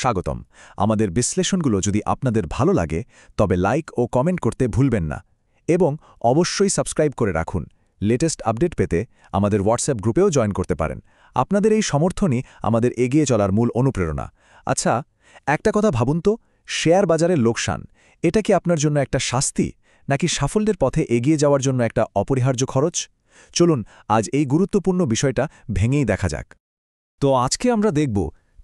স্বাগতম। আমাদের বিশ্লেষণগুলো যদি আপনাদের ভালো লাগে তবে লাইক ও কমেন্ট করতে ভুলবেন না এবং অবশ্যই সাবস্ক্রাইব করে রাখুন। লেটেস্ট আপডেট পেতে আমাদের হোয়াটসঅ্যাপ গ্রুপেও জয়েন করতে পারেন। আপনাদের এই সমর্থনই আমাদের এগিয়ে চলার মূল অনুপ্রেরণা। আচ্ছা, একটা কথা ভাবুন তো, শেয়ার বাজারের লোকসান এটা কি আপনার জন্য একটা শাস্তি নাকি সাফল্যের পথে এগিয়ে যাওয়ার জন্য একটা অপরিহার্য খরচ? চলুন আজ এই গুরুত্বপূর্ণ বিষয়টা ভেঙেই দেখা যাক। তো আজকে আমরা দেখব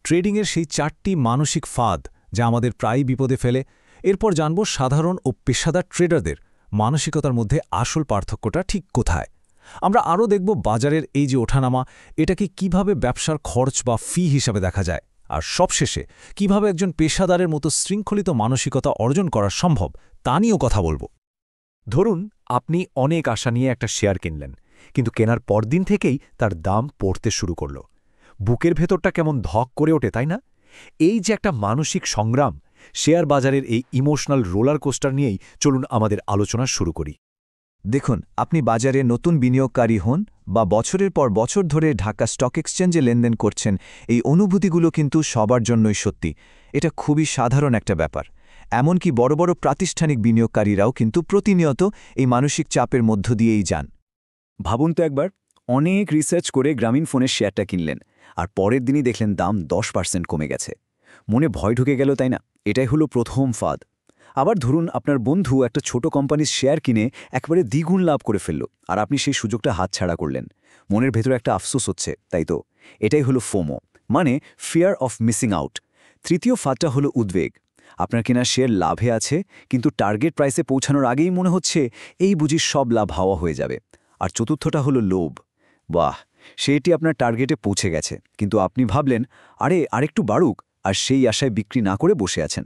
ট্রেডিংয়ের সেই 4টি মানসিক ফাঁদ যা আমাদের প্রায়ই বিপদে ফেলে। এরপর জানব সাধারণ ও পেশাদার ট্রেডারদের মানসিকতার মধ্যে আসল পার্থক্যটা ঠিক কোথায়। আমরা আরও দেখব বাজারের এই যে ওঠানামা এটাকে কিভাবে ব্যবসার খরচ বা ফি হিসাবে দেখা যায়, আর সবশেষে কিভাবে একজন পেশাদারের মতো শৃঙ্খলিত মানসিকতা অর্জন করা সম্ভব তা নিয়েও কথা বলব। ধরুন আপনি অনেক আশা নিয়ে একটা শেয়ার কিনলেন, কিন্তু কেনার পরদিন থেকেই তার দাম পড়তে শুরু করল। বুকের ভেতরটা কেমন ধক করে ওঠে, তাই না? এই যে একটা মানসিক সংগ্রাম, শেয়ার বাজারের এই ইমোশনাল রোলার কোস্টার নিয়েই চলুন আমাদের আলোচনা শুরু করি। দেখুন, আপনি বাজারে নতুন বিনিয়োগকারী হন বা বছরের পর বছর ধরে ঢাকা স্টক এক্সচেঞ্জে লেনদেন করছেন, এই অনুভূতিগুলো কিন্তু সবার জন্যই সত্যি। এটা খুবই সাধারণ একটা ব্যাপার। এমনকি বড় বড় প্রাতিষ্ঠানিক বিনিয়োগকারীরাও কিন্তু প্রতিনিয়ত এই মানসিক চাপের মধ্য দিয়েই যান। ভাবুন তো একবার, অনেক রিসার্চ করে গ্রামীণফোনের শেয়ারটা কিনলেন, আর পরের দিনই দেখলেন দাম 10% কমে গেছে। মনে ভয় ঢুকে গেল, তাই না? এটাই হলো প্রথম ফাঁদ। আবার ধরুন আপনার বন্ধু একটা ছোট কোম্পানির শেয়ার কিনে একেবারে দ্বিগুণ লাভ করে ফেলল, আর আপনি সেই সুযোগটা হাতছাড়া করলেন। মনের ভেতরে একটা আফসোস হচ্ছে, তাই তো? এটাই হলো ফোমো, মানে ফিয়ার অফ মিসিং আউট। তৃতীয় ফাঁদটা হলো উদ্বেগ। আপনার কেনা শেয়ার লাভে আছে, কিন্তু টার্গেট প্রাইসে পৌঁছানোর আগেই মনে হচ্ছে এই বুঝি সব লাভ হাওয়া হয়ে যাবে। আর চতুর্থটা হলো লোভ। বাহ, সেটি আপনার টার্গেটে পৌঁছে গেছে, কিন্তু আপনি ভাবলেন আরে আরেকটু বাড়ুক, আর সেই আশায় বিক্রি না করে বসে আছেন।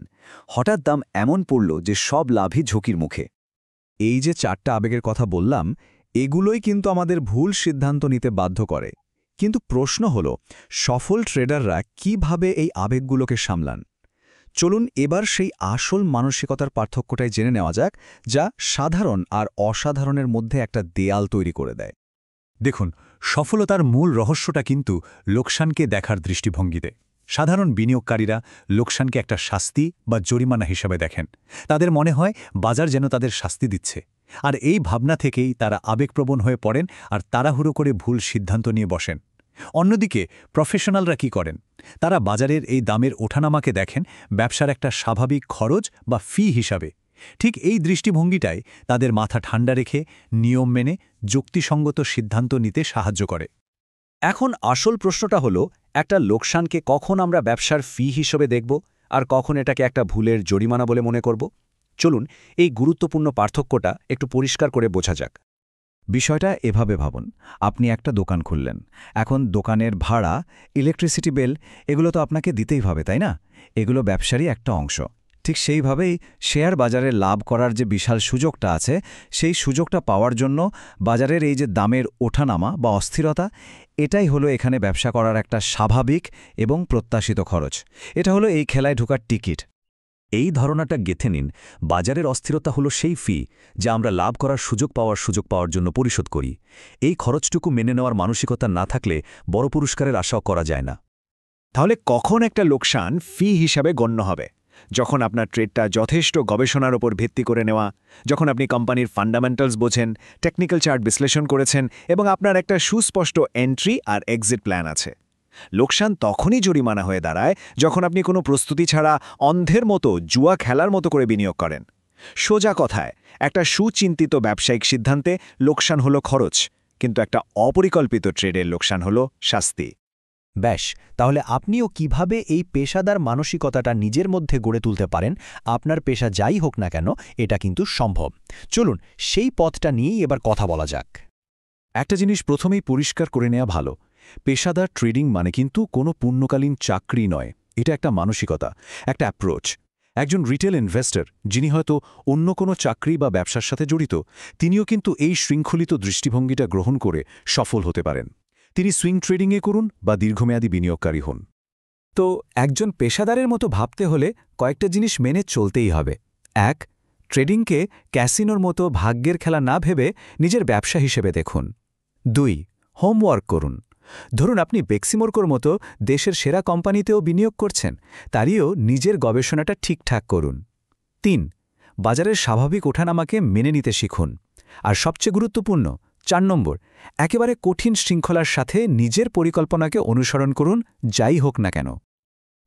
হঠাৎ দাম এমন পড়ল যে সব লাভই ঝুঁকির মুখে। এই যে 4টা আবেগের কথা বললাম, এগুলোই কিন্তু আমাদের ভুল সিদ্ধান্ত নিতে বাধ্য করে। কিন্তু প্রশ্ন হল, সফল ট্রেডাররা কিভাবে এই আবেগগুলোকে সামলান? চলুন এবার সেই আসল মানসিকতার পার্থক্যটাই জেনে নেওয়া যাক, যা সাধারণ আর অসাধারণের মধ্যে একটা দেয়াল তৈরি করে দেয়। দেখুন, সফলতার মূল রহস্যটা কিন্তু লোকসানকে দেখার দৃষ্টিভঙ্গিতে। সাধারণ বিনিয়োগকারীরা লোকসানকে একটা শাস্তি বা জরিমানা হিসাবে দেখেন। তাদের মনে হয় বাজার যেন তাদের শাস্তি দিচ্ছে, আর এই ভাবনা থেকেই তারা আবেগপ্রবণ হয়ে পড়েন আর তাড়াহুড়ো করে ভুল সিদ্ধান্ত নিয়ে বসেন। অন্যদিকে প্রফেশনালরা কি করেন? তারা বাজারের এই দামের ওঠানামাকে দেখেন ব্যবসার একটা স্বাভাবিক খরচ বা ফি হিসাবে। ঠিক এই দৃষ্টিভঙ্গিটাই তাদের মাথা ঠান্ডা রেখে নিয়ম মেনে যুক্তিসঙ্গত সিদ্ধান্ত নিতে সাহায্য করে। এখন আসল প্রশ্নটা হলো, একটা লোকসানকে কখন আমরা ব্যবসার ফি হিসেবে দেখব আর কখন এটাকে একটা ভুলের জরিমানা বলে মনে করব? চলুন এই গুরুত্বপূর্ণ পার্থক্যটা একটু পরিষ্কার করে বোঝা যাক। বিষয়টা এভাবে ভাবুন, আপনি একটা দোকান খুললেন। এখন দোকানের ভাড়া, ইলেকট্রিসিটি বিল এগুলো তো আপনাকে দিতেই হবে, তাই না? এগুলো ব্যবসারই একটা অংশ। ঠিক সেইভাবেই শেয়ার বাজারে লাভ করার যে বিশাল সুযোগটা আছে, সেই সুযোগটা পাওয়ার জন্য বাজারের এই যে দামের ওঠানামা বা অস্থিরতা, এটাই হলো এখানে ব্যবসা করার একটা স্বাভাবিক এবং প্রত্যাশিত খরচ। এটা হলো এই খেলায় ঢোকার টিকিট। এই ধারণাটা গেঁথে নিন, বাজারের অস্থিরতা হলো সেই ফি যা আমরা লাভ করার সুযোগ পাওয়ার জন্য পরিশোধ করি। এই খরচটুকু মেনে নেওয়ার মানসিকতা না থাকলে বড় পুরস্কারের আশাও করা যায় না। তাহলে কখন একটা লোকসান ফি হিসাবে গণ্য হবে? যখন আপনার ট্রেডটা যথেষ্ট গবেষণার ওপর ভিত্তি করে নেওয়া, যখন আপনি কোম্পানির ফান্ডামেন্টালস বোঝেন, টেকনিক্যাল চার্ট বিশ্লেষণ করেছেন এবং আপনার একটা সুস্পষ্ট এন্ট্রি আর এক্সিট প্ল্যান আছে। লোকসান তখনই জরিমানা হয়ে দাঁড়ায় যখন আপনি কোনো প্রস্তুতি ছাড়া অন্ধের মতো জুয়া খেলার মতো করে বিনিয়োগ করেন। সোজা কথায়, একটা সুচিন্তিত ব্যবসায়িক সিদ্ধান্তে লোকসান হলো খরচ, কিন্তু একটা অপরিকল্পিত ট্রেডের লোকসান হলো শাস্তি। ব্যাস, তাহলে আপনিও কিভাবে এই পেশাদার মানসিকতাটা নিজের মধ্যে গড়ে তুলতে পারেন? আপনার পেশা যাই হোক না কেন, এটা কিন্তু সম্ভব। চলুন সেই পথটা নিয়েই এবার কথা বলা যাক। একটা জিনিস প্রথমেই পরিষ্কার করে নেওয়া ভালো, পেশাদার ট্রেডিং মানে কিন্তু কোনো পূর্ণকালীন চাকরি নয়। এটা একটা মানসিকতা, একটা অ্যাপ্রোচ। একজন রিটেল ইনভেস্টর যিনি হয়তো অন্য কোনো চাকরি বা ব্যবসার সাথে জড়িত, তিনিও কিন্তু এই শৃঙ্খলিত দৃষ্টিভঙ্গিটা গ্রহণ করে সফল হতে পারেন। তিনি সুইং ট্রেডিংয়ে করুন বা দীর্ঘমেয়াদী বিনিয়োগকারী হন। তো একজন পেশাদারের মতো ভাবতে হলে কয়েকটা জিনিস মেনে চলতেই হবে। 1. ট্রেডিংকে ক্যাসিনোর মতো ভাগ্যের খেলা না ভেবে নিজের ব্যবসা হিসেবে দেখুন। 2. হোমওয়ার্ক করুন। ধরুন আপনি বেক্সিমোরকোর মতো দেশের সেরা কোম্পানিতেও বিনিয়োগ করছেন, তারইও নিজের গবেষণাটা ঠিকঠাক করুন। ৩. বাজারের স্বাভাবিক ওঠানামাকে মেনে নিতে শিখুন। আর সবচেয়ে গুরুত্বপূর্ণ ৪ নম্বর, একেবারে কঠিন শৃঙ্খলার সাথে নিজের পরিকল্পনাকে অনুসরণ করুন, যাই হোক না কেন।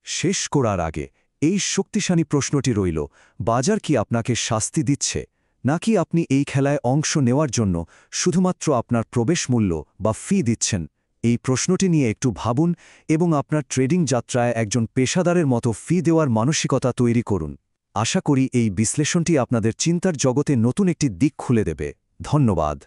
শেষ করার আগে এই শক্তিশালী প্রশ্নটি রইল, বাজার কি আপনাকে শাস্তি দিচ্ছে, নাকি আপনি এই খেলায় অংশ নেওয়ার জন্য শুধুমাত্র আপনার প্রবেশ মূল্য বা ফি দিচ্ছেন? এই প্রশ্নটি নিয়ে একটু ভাবুন এবং আপনার ট্রেডিং যাত্রায় একজন পেশাদারের মতো ফি দেওয়ার মানসিকতা তৈরি করুন। আশা করি এই বিশ্লেষণটি আপনাদের চিন্তার জগতে নতুন একটি দিক খুলে দেবে। ধন্যবাদ।